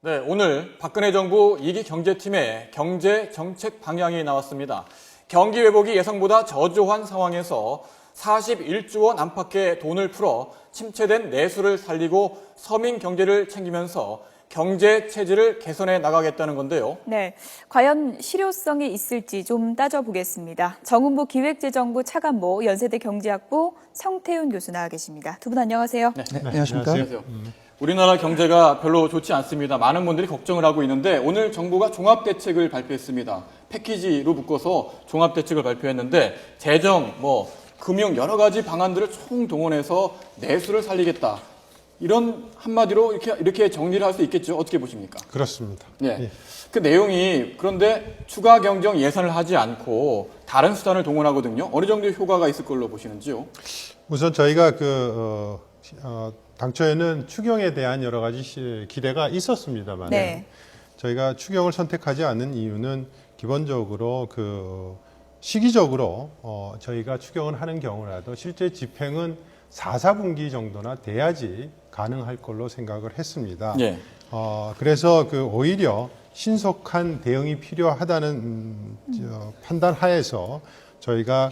네, 오늘 박근혜 정부 2기 경제팀의 경제 정책 방향이 나왔습니다. 경기 회복이 예상보다 저조한 상황에서 41조 원 안팎의 돈을 풀어 침체된 내수를 살리고 서민 경제를 챙기면서 경제 체질을 개선해 나가겠다는 건데요. 네, 과연 실효성이 있을지 좀 따져보겠습니다. 정은보 기획재정부 차관보, 연세대 경제학부 성태훈 교수 나와 계십니다. 두 분 안녕하세요. 네, 안녕하십니까? 안녕하세요. 우리나라 경제가 별로 좋지 않습니다. 많은 분들이 걱정을 하고 있는데 오늘 정부가 종합대책을 발표했습니다. 패키지로 묶어서 종합대책을 발표했는데 재정, 금융 여러 가지 방안들을 총동원해서 내수를 살리겠다. 이런 한마디로 이렇게 정리를 할 수 있겠죠. 어떻게 보십니까? 그렇습니다. 네. 예. 그 내용이 그런데 추가 경정 예산을 하지 않고 다른 수단을 동원하거든요. 어느 정도 효과가 있을 걸로 보시는지요? 우선 저희가 당초에는 추경에 대한 여러 가지 기대가 있었습니다만 네. 저희가 추경을 선택하지 않은 이유는 기본적으로 시기적으로 저희가 추경을 하는 경우라도 실제 집행은 4, 4분기 정도나 돼야지 가능할 걸로 생각을 했습니다. 예. 그래서 오히려 신속한 대응이 필요하다는 판단 하에서 저희가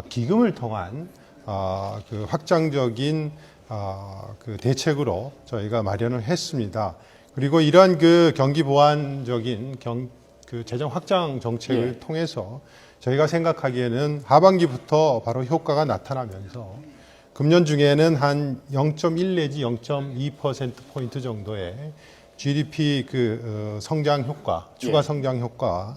기금을 통한 확장적인 대책으로 저희가 마련을 했습니다. 그리고 이러한 경기 보완적인 재정 확장 정책을 통해서 저희가 생각하기에는 하반기부터 바로 효과가 나타나면서 금년 중에는 한 0.1 내지 0.2%포인트 정도의 GDP 성장 효과, 추가 성장 효과,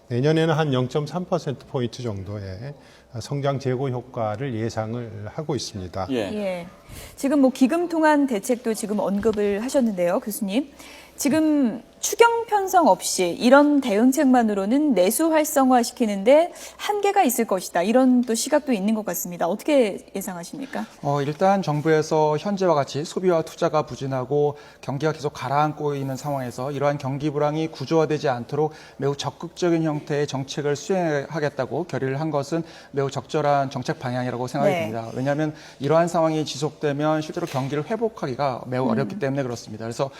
내년에는 한 0.3%포인트 정도의 성장 제고 효과를 예상을 하고 있습니다. 예. 지금 기금 통한 대책도 지금 언급을 하셨는데요, 교수님. 지금 추경 편성 없이 이런 대응책만으로는 내수 활성화시키는데 한계가 있을 것이다. 이런 또 시각도 있는 것 같습니다. 어떻게 예상하십니까? 일단 정부에서 현재와 같이 소비와 투자가 부진하고 경기가 계속 가라앉고 있는 상황에서 이러한 경기 불황이 구조화되지 않도록 매우 적극적인 형태의 정책을 수행하겠다고 결의를 한 것은 매우 적절한 정책 방향이라고 생각이 듭니다. 왜냐하면 이러한 상황이 지속되면 실제로 경기를 회복하기가 매우 어렵기 때문에 그렇습니다. 그래서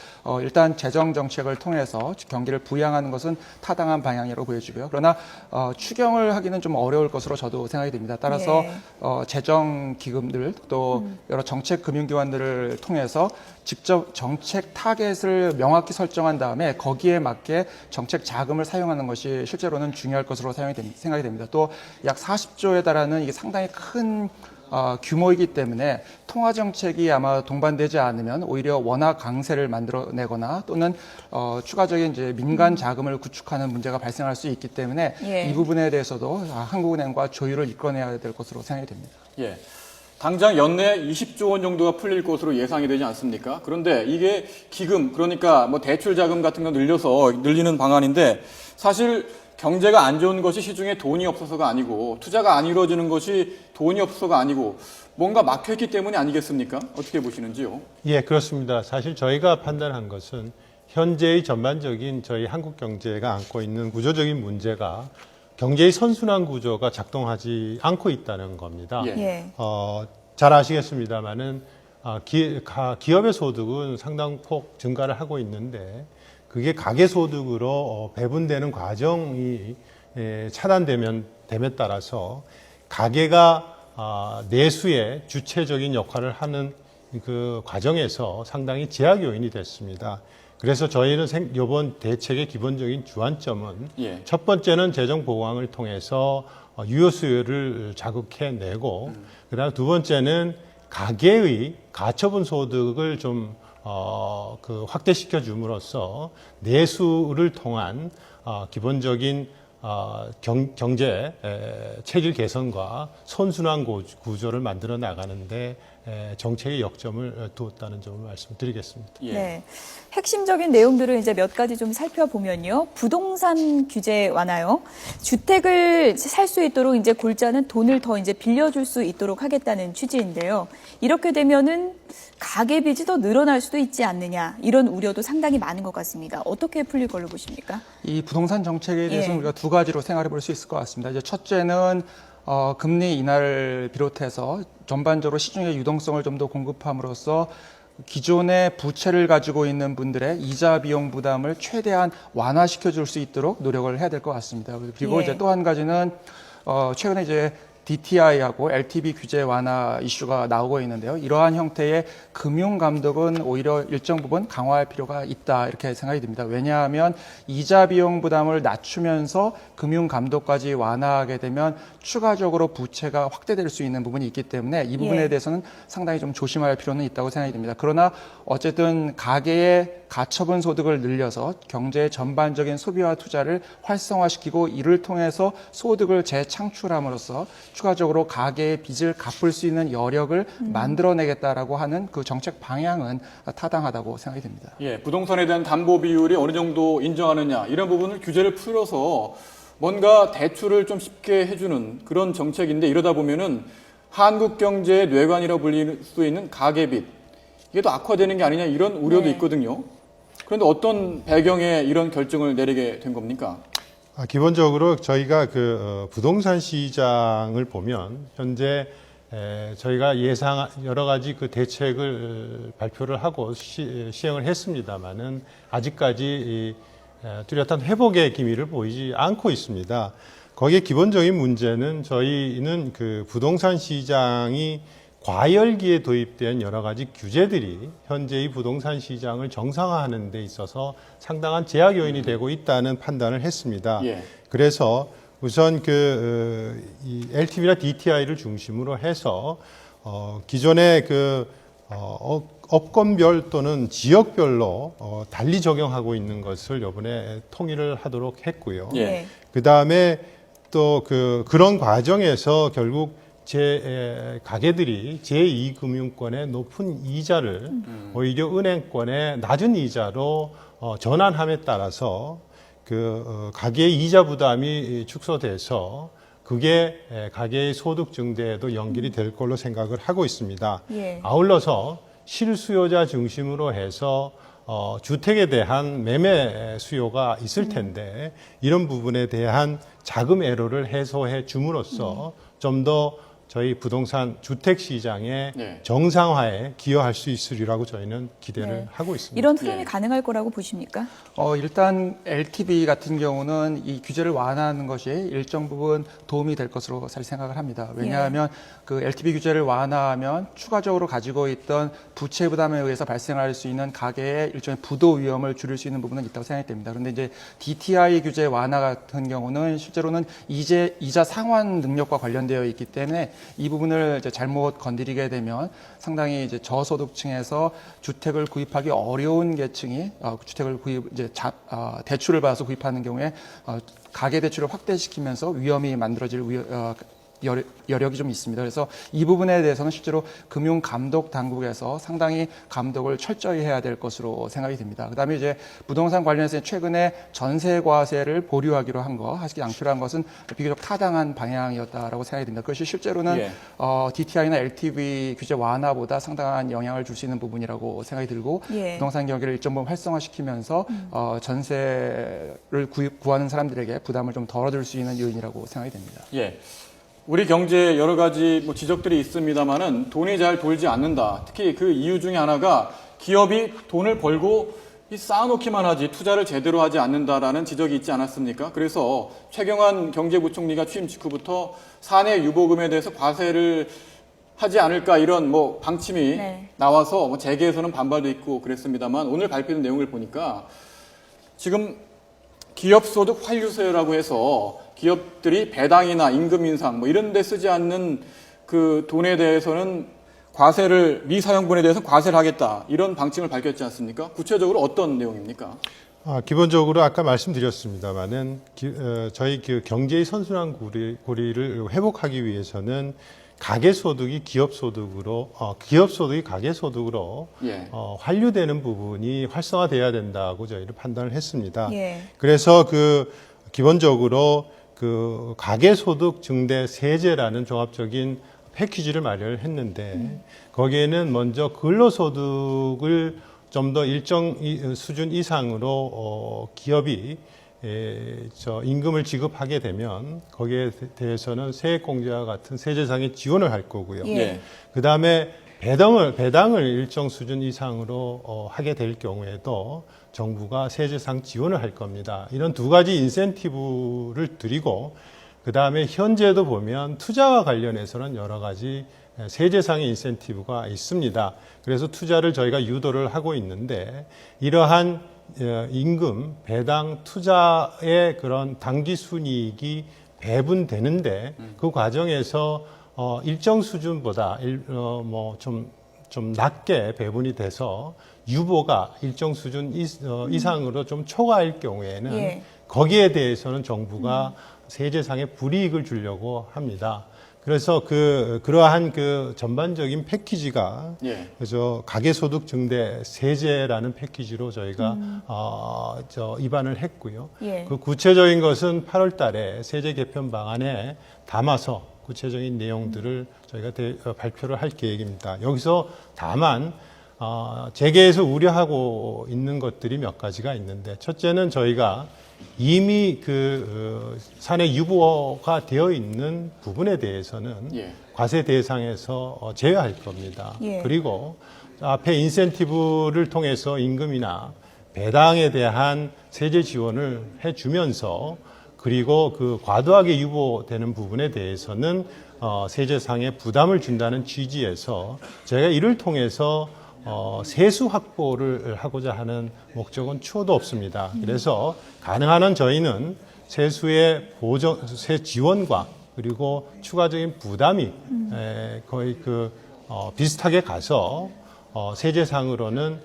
일단 재정 정책을 통해서 경기를 부양하는 것은 타당한 방향이라고 보여지고요. 그러나 추경을 하기는 좀 어려울 것으로 저도 생각이 됩니다. 따라서 재정 기금들 또 여러 정책 금융기관들을 통해서 직접 정책 타겟을 명확히 설정한 다음에 거기에 맞게 정책 자금을 사용하는 것이 실제로는 중요할 것으로 생각이 됩니다. 또 약 40조에 달하는 이게 상당히 큰 규모이기 때문에 통화 정책이 아마 동반되지 않으면 오히려 원화 강세를 만들어내거나 또는 추가적인 이제 민간 자금을 구축하는 문제가 발생할 수 있기 때문에 이 부분에 대해서도 한국은행과 조율을 이끌어내야 될 것으로 생각이 됩니다. 예. 당장 연내 20조 원 정도가 풀릴 것으로 예상이 되지 않습니까? 그런데 이게 기금, 그러니까 대출 자금 같은 거 늘리는 방안인데 사실 경제가 안 좋은 것이 시중에 돈이 없어서가 아니고 투자가 안 이루어지는 것이 돈이 없어서가 아니고 뭔가 막혀있기 때문이 아니겠습니까? 어떻게 보시는지요? 예, 그렇습니다. 사실 저희가 판단한 것은 현재의 전반적인 저희 한국 경제가 안고 있는 구조적인 문제가 경제의 선순환 구조가 작동하지 않고 있다는 겁니다. 잘 아시겠습니다만은 기업의 소득은 상당폭 증가를 하고 있는데 그게 가계소득으로 배분되는 과정이 차단됨에 따라서 가계가 내수의 주체적인 역할을 하는 그 과정에서 상당히 제약 요인이 됐습니다. 그래서 저희는 이번 대책의 기본적인 주안점은 첫 번째는 재정 보강을 통해서 유효 수요를 자극해내고 그다음 두 번째는 가계의 가처분 소득을 좀 확대시켜 줌으로써 내수를 통한 기본적인 경제 체질 개선과 선순환 구조를 만들어 나가는데 정책의 역점을 두었다는 점을 말씀드리겠습니다. 네. 핵심적인 내용들을 이제 몇 가지 좀 살펴보면요. 부동산 규제 완화요. 주택을 살 수 있도록 이제 골자는 돈을 더 이제 빌려줄 수 있도록 하겠다는 취지인데요. 이렇게 되면은 가계빚이 더 늘어날 수도 있지 않느냐 이런 우려도 상당히 많은 것 같습니다. 어떻게 풀릴 걸로 보십니까? 이 부동산 정책에 대해서는 우리가 두 가지로 생각해 볼 수 있을 것 같습니다. 이제 첫째는 금리 인하를 비롯해서 전반적으로 시중의 유동성을 좀 더 공급함으로써 기존의 부채를 가지고 있는 분들의 이자 비용 부담을 최대한 완화시켜 줄 수 있도록 노력을 해야 될 것 같습니다. 그리고 예. 이제 또 한 가지는 최근에 이제 DTI하고 LTV 규제 완화 이슈가 나오고 있는데요. 이러한 형태의 금융 감독은 오히려 일정 부분 강화할 필요가 있다 이렇게 생각이 듭니다. 왜냐하면 이자 비용 부담을 낮추면서 금융 감독까지 완화하게 되면 추가적으로 부채가 확대될 수 있는 부분이 있기 때문에 이 부분에 예. 대해서는 상당히 좀 조심할 필요는 있다고 생각이 듭니다. 그러나 어쨌든 가계의 가처분 소득을 늘려서 경제의 전반적인 소비와 투자를 활성화시키고 이를 통해서 소득을 재창출함으로써 추가적으로 가계의 빚을 갚을 수 있는 여력을 만들어내겠다라고 하는 그 정책 방향은 타당하다고 생각이 됩니다. 예, 부동산에 대한 담보 비율이 어느 정도 인정하느냐 이런 부분을 규제를 풀어서 뭔가 대출을 좀 쉽게 해주는 그런 정책인데 이러다 보면은 한국 경제의 뇌관이라고 불릴 수 있는 가계빚 이게 또 악화되는 게 아니냐 이런 우려도 네. 있거든요. 그런데 어떤 배경에 이런 결정을 내리게 된 겁니까? 기본적으로 저희가 부동산 시장을 보면 현재 저희가 여러 가지 그 대책을 발표를 하고 시행을 했습니다만은 아직까지 뚜렷한 회복의 기미를 보이지 않고 있습니다. 거기에 기본적인 문제는 저희는 그 부동산 시장이 과열기에 도입된 여러 가지 규제들이 현재의 부동산 시장을 정상화하는 데 있어서 상당한 제약 요인이 되고 있다는 판단을 했습니다. 예. 그래서 우선 이 LTV나 DTI를 중심으로 해서 기존의 업권별 또는 지역별로 달리 적용하고 있는 것을 이번에 통일을 하도록 했고요. 예. 네. 그 다음에 또 그런 과정에서 결국 가게들이 제2금융권의 높은 이자를 오히려 은행권의 낮은 이자로 전환함에 따라서 가계의 이자 부담이 축소돼서 그게 가계의 소득 증대에도 연결이 될 걸로 생각을 하고 있습니다. 예. 아울러서 실수요자 중심으로 해서 주택에 대한 매매 수요가 있을 텐데 이런 부분에 대한 자금 애로를 해소해 줌으로써 좀 더 저희 부동산 주택 시장의 네. 정상화에 기여할 수 있으리라고 저희는 기대를 네. 하고 있습니다. 이런 흐름이 예. 가능할 거라고 보십니까? 일단 LTV 같은 경우는 이 규제를 완화하는 것이 일정 부분 도움이 될 것으로 사실 생각을 합니다. 왜냐하면 그 LTV 규제를 완화하면 추가적으로 가지고 있던 부채 부담에 의해서 발생할 수 있는 가계의 일종의 부도 위험을 줄일 수 있는 부분은 있다고 생각이 됩니다. 그런데 이제 DTI 규제 완화 같은 경우는 실제로는 이자 상환 능력과 관련되어 있기 때문에 이 부분을 이제 잘못 건드리게 되면 상당히 이제 저소득층에서 주택을 구입하기 어려운 계층이 주택을 대출을 받아서 구입하는 경우에 가계 대출을 확대시키면서 위험이 만들어질 여력이 좀 있습니다. 그래서 이 부분에 대해서는 실제로 금융 감독 당국에서 상당히 감독을 철저히 해야 될 것으로 생각이 됩니다. 그다음에 이제 부동산 관련해서 최근에 전세 과세를 보류하기로 양출한 것은 비교적 타당한 방향이었다라고 생각이 됩니다. 그것이 실제로는 예. DTI나 LTV 규제 완화보다 상당한 영향을 줄 수 있는 부분이라고 생각이 들고 예. 부동산 경기를 일정 부분 활성화시키면서 전세를 구하는 사람들에게 부담을 좀 덜어줄 수 있는 요인이라고 생각이 됩니다. 예. 우리 경제에 여러 가지 지적들이 있습니다만은 돈이 잘 돌지 않는다. 특히 그 이유 중에 하나가 기업이 돈을 벌고 쌓아놓기만 하지 투자를 제대로 하지 않는다라는 지적이 있지 않았습니까? 그래서 최경환 경제부총리가 취임 직후부터 사내 유보금에 대해서 과세를 하지 않을까 이런 방침이 네. 나와서 재계에서는 반발도 있고 그랬습니다만 오늘 발표된 내용을 보니까 지금 기업소득 환류세라고 해서 기업들이 배당이나 임금 인상 이런 데 쓰지 않는 그 돈에 대해서는 미사용분에 대해서 과세를 하겠다 이런 방침을 밝혔지 않습니까? 구체적으로 어떤 내용입니까? 기본적으로 아까 말씀드렸습니다만은 저희 경제의 선순환 고리를 회복하기 위해서는 가계소득이 기업소득이 가계소득으로 예. 환류되는 부분이 활성화돼야 된다고 저희를 판단을 했습니다. 예. 그래서 기본적으로 가계소득 증대 세제라는 종합적인 패키지를 마련을 했는데 거기에는 먼저 근로소득을 좀 더 일정 수준 이상으로 기업이 임금을 지급하게 되면 거기에 대해서는 세액공제와 같은 세제상의 지원을 할 거고요. 예. 예. 그다음에 배당을 일정 수준 이상으로 하게 될 경우에도 정부가 세제상 지원을 할 겁니다. 이런 두 가지 인센티브를 드리고 그다음에 현재도 보면 투자와 관련해서는 여러 가지 세제상의 인센티브가 있습니다. 그래서 투자를 저희가 유도를 하고 있는데 이러한 임금, 배당, 투자의 그런 당기 순이익이 배분되는데 그 과정에서 일정 수준보다 좀 낮게 배분이 돼서 유보가 일정 수준 이상으로 좀 초과할 경우에는 예. 거기에 대해서는 정부가 세제상의 불이익을 주려고 합니다. 그래서 그러한 전반적인 패키지가 예. 그래서 가계소득 증대 세제라는 패키지로 저희가 입안을 했고요. 예. 그 구체적인 것은 8월 달에 세제 개편 방안에 담아서 구체적인 내용들을 저희가 발표를 할 계획입니다. 여기서 다만 재계에서 우려하고 있는 것들이 몇 가지가 있는데 첫째는 저희가 이미 사내 유보가 되어 있는 부분에 대해서는 예. 과세 대상에서 제외할 겁니다. 예. 그리고 앞에 인센티브를 통해서 임금이나 배당에 대한 세제 지원을 해주면서 그리고 과도하게 유보되는 부분에 대해서는 세제상의 부담을 준다는 취지에서 저희가 이를 통해서 세수 확보를 하고자 하는 목적은 추호도 없습니다. 그래서 가능한 한 저희는 세수의 세 지원과 그리고 추가적인 부담이 거의 비슷하게 가서 세제상으로는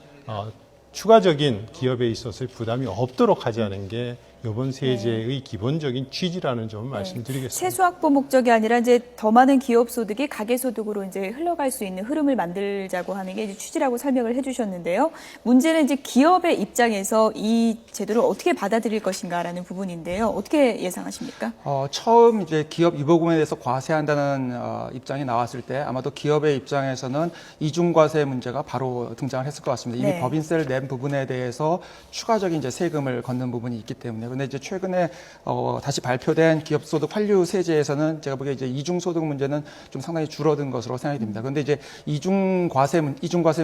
추가적인 기업에 있어서의 부담이 없도록 하자는 게 이번 세제의 기본적인 취지라는 점을 말씀드리겠습니다. 세수 확보 목적이 아니라 이제 더 많은 기업 소득이 가계 소득으로 이제 흘러갈 수 있는 흐름을 만들자고 하는 게 이제 취지라고 설명을 해주셨는데요. 문제는 이제 기업의 입장에서 이 제도를 어떻게 받아들일 것인가라는 부분인데요. 어떻게 예상하십니까? 처음 이제 기업 유보금에 대해서 과세한다는 입장이 나왔을 때 아마도 기업의 입장에서는 이중과세 문제가 바로 등장을 했을 것 같습니다. 이미 네. 법인세를 낸 부분에 대해서 추가적인 이제 세금을 걷는 부분이 있기 때문에. 그런데 이제 최근에 다시 발표된 기업소득 환류 세제에서는 제가 보기에 이제 이중소득 문제는 좀 상당히 줄어든 것으로 생각이 됩니다. 그런데 이제 이중과세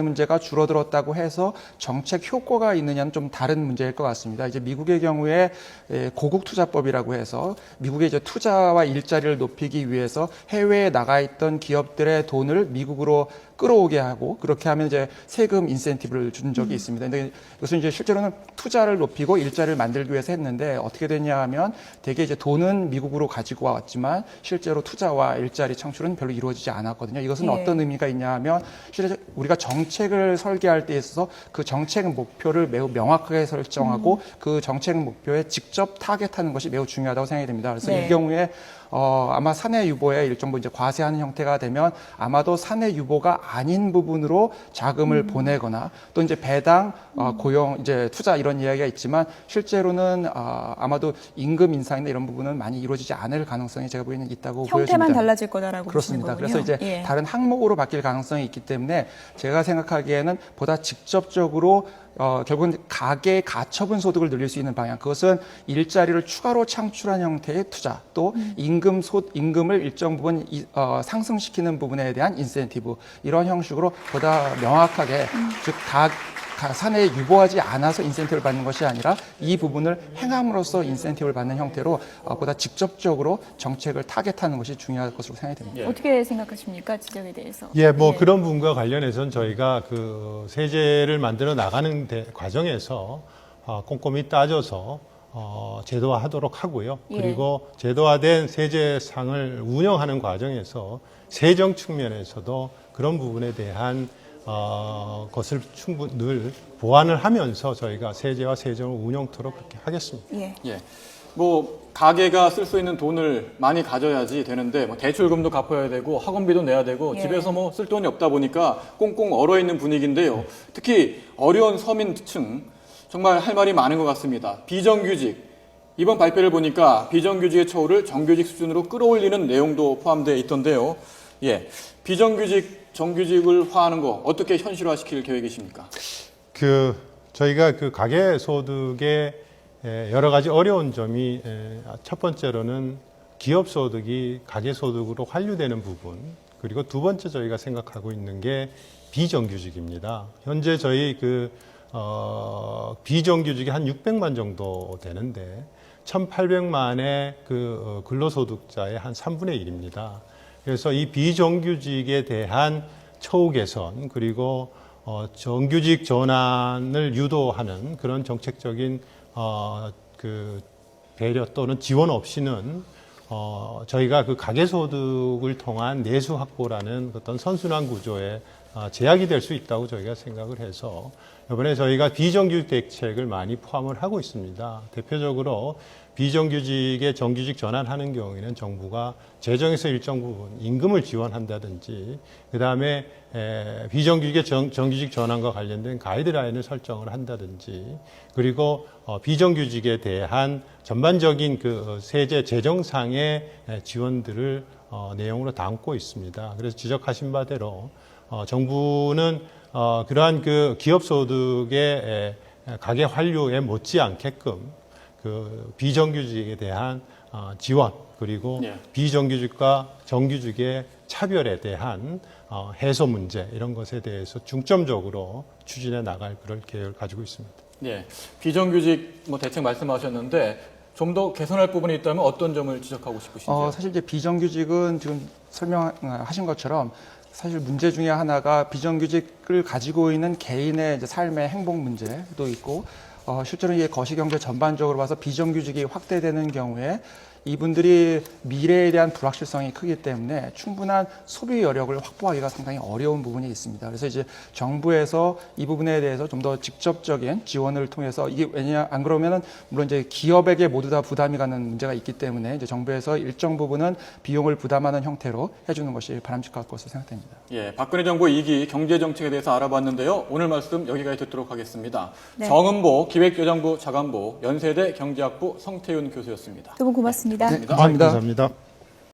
문제가 줄어들었다고 해서 정책 효과가 있느냐는 좀 다른 문제일 것 같습니다. 이제 미국의 경우에 고국투자법이라고 해서 미국의 이제 투자와 일자리를 높이기 위해서 해외에 나가 있던 기업들의 돈을 미국으로 끌어오게 하고 그렇게 하면 이제 세금 인센티브를 준 적이 있습니다. 근데 이것은 이제 실제로는 투자를 높이고 일자리를 만들기 위해서 했는데 어떻게 됐냐 하면 대개 이제 돈은 미국으로 가지고 왔지만 실제로 투자와 일자리 창출은 별로 이루어지지 않았거든요. 이것은 예. 어떤 의미가 있냐 하면 실제 우리가 정책을 설계할 때 있어서 그 정책 목표를 매우 명확하게 설정하고 그 정책 목표에 직접 타겟하는 것이 매우 중요하다고 생각이 됩니다. 그래서 네. 이 경우에 아마 사내 유보에 일정 부분 이제 과세하는 형태가 되면 아마도 사내 유보가 아닌 부분으로 자금을 보내거나 또 이제 배당, 고용, 이제 투자 이런 이야기가 있지만 실제로는 아마도 임금 인상이나 이런 부분은 많이 이루어지지 않을 가능성이 제가 보기에는 있다고 보여집니다. 형태만 달라질 거다라고 보시는 그렇습니다. 거군요. 그래서 이제 예. 다른 항목으로 바뀔 가능성이 있기 때문에 제가 생각하기에는 보다 직접적으로 결국은 가계 가처분 소득을 늘릴 수 있는 방향, 그것은 일자리를 추가로 창출한 형태의 투자, 또 임금을 일정 부분 상승시키는 부분에 대한 인센티브, 이런 형식으로 보다 명확하게 즉 사내에 유보하지 않아서 인센티브를 받는 것이 아니라 이 부분을 행함으로써 인센티브를 받는 형태로 보다 직접적으로 정책을 타겟하는 것이 중요할 것으로 생각이 됩니다. 예. 어떻게 생각하십니까? 지적에 대해서. 그런 부분과 관련해서는 저희가 세제를 만들어 나가는 과정에서 꼼꼼히 따져서 제도화하도록 하고요. 예. 그리고 제도화된 세제상을 운영하는 과정에서 세정 측면에서도 그런 부분에 대한 것을 충분히 늘 보완을 하면서 저희가 세제와 세정을 운영토록 그렇게 하겠습니다. 예. 예. 가게가 쓸 수 있는 돈을 많이 가져야지 되는데, 대출금도 갚아야 되고, 학원비도 내야 되고, 예. 집에서 쓸 돈이 없다 보니까 꽁꽁 얼어 있는 분위기인데요. 특히 어려운 서민층, 정말 할 말이 많은 것 같습니다. 비정규직. 이번 발표를 보니까 비정규직의 처우를 정규직 수준으로 끌어올리는 내용도 포함되어 있던데요. 예. 비정규직, 정규직을 화하는 거 어떻게 현실화시킬 계획이십니까? 저희가 가계 소득의 여러 가지 어려운 점이 첫 번째로는 기업 소득이 가계 소득으로 환류되는 부분, 그리고 두 번째 저희가 생각하고 있는 게 비정규직입니다. 현재 저희 비정규직이 한 600만 정도 되는데 1,800만의 근로소득자의 한 3분의 1입니다. 그래서 이 비정규직에 대한 처우 개선 그리고 정규직 전환을 유도하는 그런 정책적인 배려 또는 지원 없이는 저희가 가계소득을 통한 내수 확보라는 어떤 선순환 구조에 제약이 될 수 있다고 저희가 생각을 해서 이번에 저희가 비정규직 대책을 많이 포함을 하고 있습니다. 대표적으로 비정규직의 정규직 전환하는 경우에는 정부가 재정에서 일정 부분 임금을 지원한다든지 그다음에 비정규직의 정규직 전환과 관련된 가이드라인을 설정을 한다든지 그리고 비정규직에 대한 전반적인 세제 재정상의 지원들을 내용으로 담고 있습니다. 그래서 지적하신 바대로 정부는 그러한 기업 소득의 가계 환류에 못지않게끔 비정규직에 대한 지원 그리고 네. 비정규직과 정규직의 차별에 대한 해소 문제 이런 것에 대해서 중점적으로 추진해 나갈 그럴 계획을 가지고 있습니다. 네, 비정규직 대책 말씀하셨는데 좀 더 개선할 부분이 있다면 어떤 점을 지적하고 싶으신지요? 사실 이제 비정규직은 지금 설명하신 것처럼 사실 문제 중에 하나가 비정규직을 가지고 있는 개인의 이제 삶의 행복 문제도 있고 실제로 이게 거시경제 전반적으로 봐서 비정규직이 확대되는 경우에 이분들이 미래에 대한 불확실성이 크기 때문에 충분한 소비 여력을 확보하기가 상당히 어려운 부분이 있습니다. 그래서 이제 정부에서 이 부분에 대해서 좀 더 직접적인 지원을 통해서 이게 왜냐 안 그러면은 물론 이제 기업에게 모두 다 부담이 가는 문제가 있기 때문에 이제 정부에서 일정 부분은 비용을 부담하는 형태로 해주는 것이 바람직할 것으로 생각됩니다. 예, 박근혜 정부 2기 경제 정책에 대해서 알아봤는데요. 오늘 말씀 여기까지 듣도록 하겠습니다. 네. 정은보 기획여정부 차관보 연세대 경제학부 성태윤 교수였습니다. 두 분 고맙습니다. 네, 감사합니다. 감사합니다.